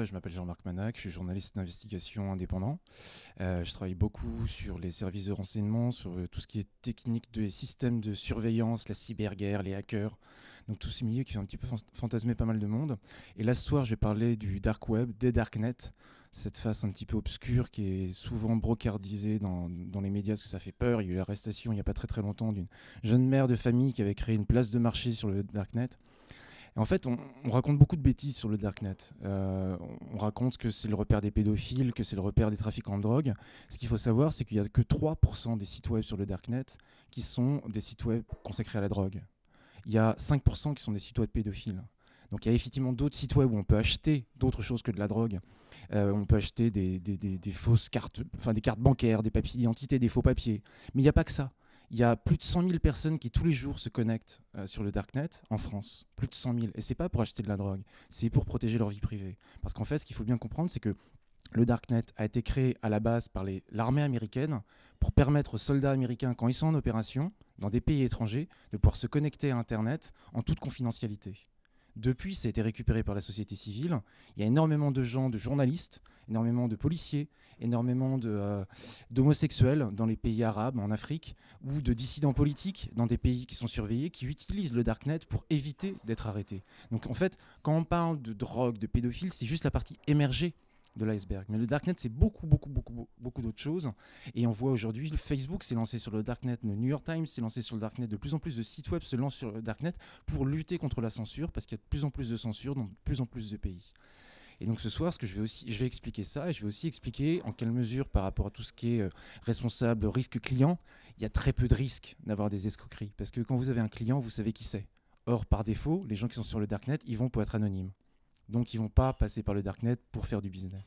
je m'appelle Jean-Marc Manac, je suis journaliste d'investigation indépendant. Je travaille beaucoup sur les services de renseignement, sur tout ce qui est technique des systèmes de surveillance, la cyberguerre, les hackers. Donc tous ces milieux qui ont un petit peu fantasmé pas mal de monde. Et là, ce soir, je vais parler du dark web, des darknets, cette face un petit peu obscure qui est souvent brocardisée dans les médias parce que ça fait peur. Il y a eu l'arrestation il n'y a pas très très longtemps d'une jeune mère de famille qui avait créé une place de marché sur le darknet. Et en fait, on raconte beaucoup de bêtises sur le darknet. On raconte que c'est le repère des pédophiles, que c'est le repère des trafiquants de drogue. Ce qu'il faut savoir, c'est qu'il n'y a que 3% des sites web sur le darknet qui sont des sites web consacrés à la drogue. Il y a 5% qui sont des sites web pédophiles. Donc il y a effectivement d'autres sites web où on peut acheter d'autres choses que de la drogue. On peut acheter des fausses cartes, enfin des cartes bancaires, des papiers d'identité, des faux papiers. Mais il n'y a pas que ça. Il y a plus de 100 000 personnes qui tous les jours se connectent sur le darknet en France. Plus de 100 000. Et c'est pas pour acheter de la drogue, c'est pour protéger leur vie privée. Parce qu'en fait, ce qu'il faut bien comprendre, c'est que le darknet a été créé à la base par l'armée américaine pour permettre aux soldats américains, quand ils sont en opération, dans des pays étrangers, de pouvoir se connecter à Internet en toute confidentialité. Depuis, ça a été récupéré par la société civile. Il y a énormément de gens, de journalistes, énormément de policiers, énormément d'homosexuels dans les pays arabes, en Afrique, ou de dissidents politiques dans des pays qui sont surveillés, qui utilisent le darknet pour éviter d'être arrêtés. Donc en fait, quand on parle de drogue, de pédophiles, c'est juste la partie émergée de l'iceberg. Mais le darknet, c'est beaucoup d'autres choses. Et on voit aujourd'hui, Facebook s'est lancé sur le darknet, le New York Times s'est lancé sur le darknet, de plus en plus de sites web se lancent sur le darknet pour lutter contre la censure, parce qu'il y a de plus en plus de censure dans de plus en plus de pays. Et donc ce soir, je vais expliquer ça, et je vais aussi expliquer en quelle mesure, par rapport à tout ce qui est responsable risque client, il y a très peu de risques d'avoir des escroqueries. Parce que quand vous avez un client, vous savez qui c'est. Or, par défaut, les gens qui sont sur le darknet, ils vont pour être anonymes. Donc ils ne vont pas passer par le darknet pour faire du business.